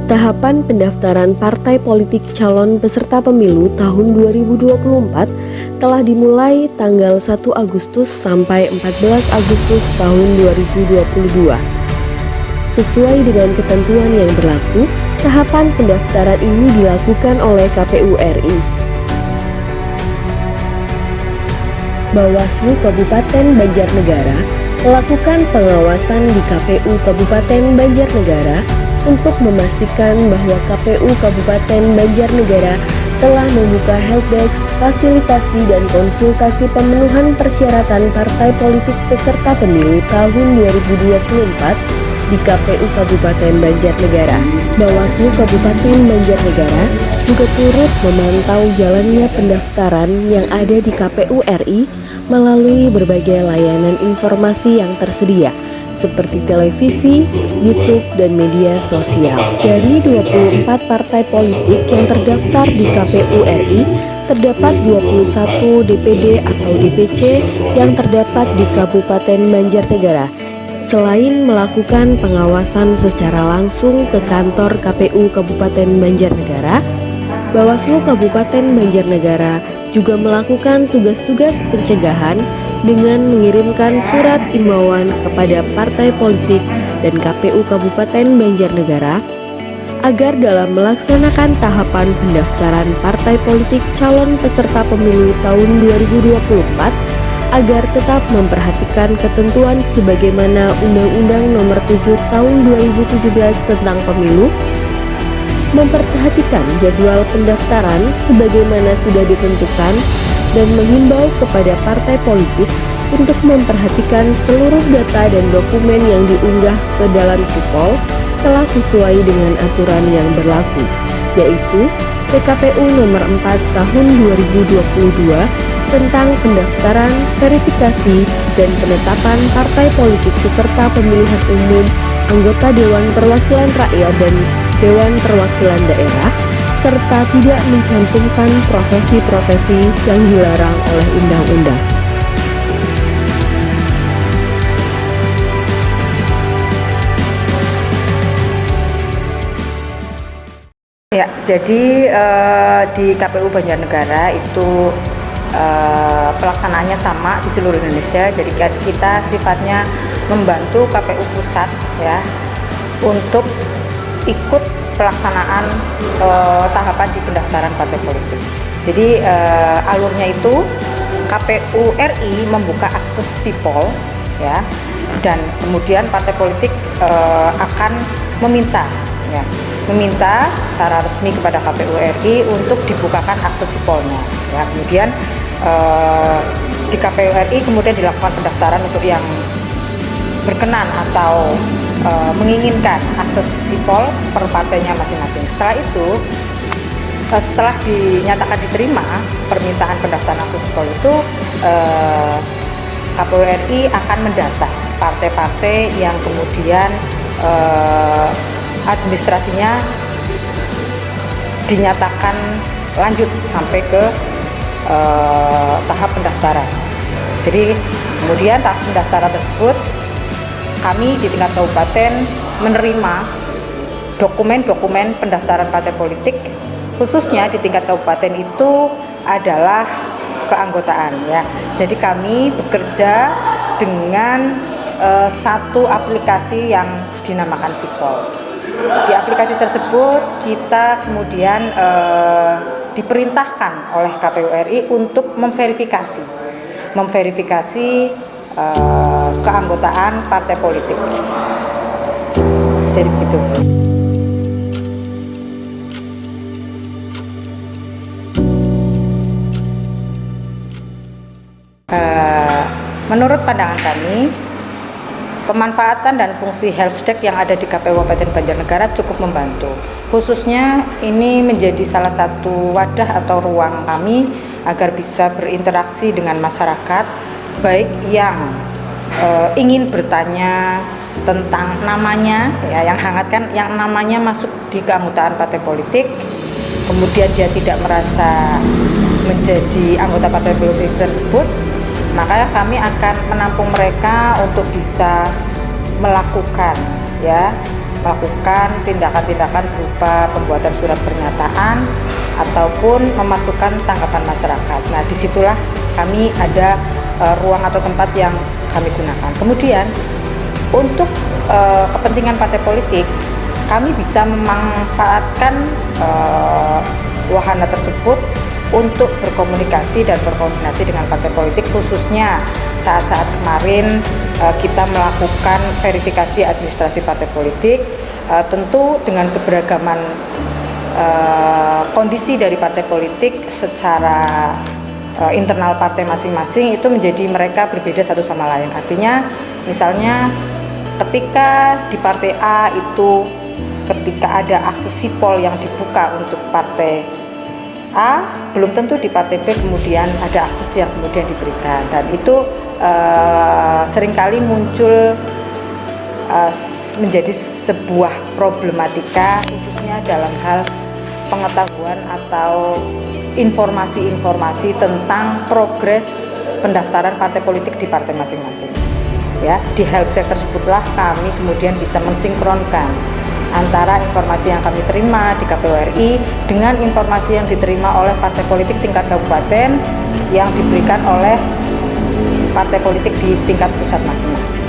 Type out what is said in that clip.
Tahapan pendaftaran partai politik calon peserta pemilu tahun 2024 telah dimulai tanggal 1 Agustus sampai 14 Agustus tahun 2022. Sesuai dengan ketentuan yang berlaku, tahapan pendaftaran ini dilakukan oleh KPU RI. Bawaslu Kabupaten Banjarnegara melakukan pengawasan di KPU Kabupaten Banjarnegara untuk memastikan bahwa KPU Kabupaten Banjarnegara telah membuka helpdesk fasilitasi dan konsultasi pemenuhan persyaratan partai politik peserta pemilu tahun 2024 di KPU Kabupaten Banjarnegara. Bawaslu Kabupaten Banjarnegara juga turut memantau jalannya pendaftaran yang ada di KPU RI melalui berbagai layanan informasi yang tersedia, seperti televisi, YouTube, dan media sosial. Dari 24 partai politik yang terdaftar di KPU RI, terdapat 21 DPD atau DPC yang terdapat di Kabupaten Banjarnegara. Selain melakukan pengawasan secara langsung ke kantor KPU Kabupaten Banjarnegara, Bawaslu Kabupaten Banjarnegara juga melakukan tugas-tugas pencegahan dengan mengirimkan surat imbauan kepada partai politik dan KPU Kabupaten Banjarnegara agar dalam melaksanakan tahapan pendaftaran partai politik calon peserta pemilu tahun 2024 agar tetap memperhatikan ketentuan sebagaimana Undang-Undang Nomor 7 Tahun 2017 tentang Pemilu, memperhatikan jadwal pendaftaran sebagaimana sudah ditentukan, dan menghimbau kepada partai politik untuk memperhatikan seluruh data dan dokumen yang diunggah ke dalam sipol telah sesuai dengan aturan yang berlaku, yaitu PKPU Nomor 4 Tahun 2022 tentang pendaftaran, verifikasi, dan penetapan partai politik peserta pemilihan umum, anggota Dewan Perwakilan Rakyat dan Dewan Perwakilan Daerah, serta tidak mencantumkan profesi-profesi yang dilarang oleh undang-undang. Ya, jadi di KPU Banjarnegara itu pelaksanaannya sama di seluruh Indonesia. Jadi kita sifatnya membantu KPU pusat ya untuk ikut pelaksanaan tahapan di pendaftaran partai politik. Jadi alurnya itu KPU RI membuka akses sipol ya, dan kemudian partai politik akan meminta secara resmi kepada KPU RI untuk dibukakan akses sipolnya ya. Kemudian di KPU RI kemudian dilakukan pendaftaran untuk yang berkenan atau menginginkan akses sipol per partainya masing-masing. Setelah itu, setelah dinyatakan diterima permintaan pendaftaran akses sipol itu, KPU RI akan mendata partai-partai yang kemudian administrasinya dinyatakan lanjut sampai ke tahap pendaftaran. Jadi kemudian tahap pendaftaran tersebut kami di tingkat kabupaten menerima dokumen-dokumen pendaftaran partai politik, khususnya di tingkat kabupaten itu adalah keanggotaan ya. Jadi kami bekerja dengan satu aplikasi yang dinamakan Sipol. Di aplikasi tersebut kita kemudian diperintahkan oleh KPU RI untuk memverifikasi keanggotaan partai politik. Jadi begitu. Menurut pandangan kami, pemanfaatan dan fungsi helpdesk yang ada di KPU Kabupaten Banjarnegara cukup membantu. Khususnya ini menjadi salah satu wadah atau ruang kami agar bisa berinteraksi dengan masyarakat, baik yang ingin bertanya tentang namanya ya, yang hangat kan, yang namanya masuk di keanggotaan partai politik, kemudian dia tidak merasa menjadi anggota partai politik tersebut, maka kami akan menampung mereka untuk bisa melakukan ya melakukan tindakan-tindakan berupa pembuatan surat pernyataan ataupun memasukkan tanggapan masyarakat. Nah, disitulah kami ada ruang atau tempat yang kami gunakan. Kemudian untuk kepentingan partai politik, kami bisa memanfaatkan wahana tersebut untuk berkomunikasi dan berkoordinasi dengan partai politik, khususnya saat-saat kemarin kita melakukan verifikasi administrasi partai politik, tentu dengan keberagaman kondisi dari partai politik secara internal partai masing-masing itu menjadi mereka berbeda satu sama lain. Artinya misalnya ketika di partai A itu ketika ada akses sipol yang dibuka untuk partai A, belum tentu di partai B kemudian ada akses yang kemudian diberikan, dan itu seringkali muncul menjadi sebuah problematika khususnya dalam hal pengetahuan atau informasi-informasi tentang progres pendaftaran partai politik di partai masing-masing. Ya, di help check tersebutlah kami kemudian bisa mensinkronkan antara informasi yang kami terima di KPU RI dengan informasi yang diterima oleh partai politik tingkat kabupaten yang diberikan oleh partai politik di tingkat pusat masing-masing.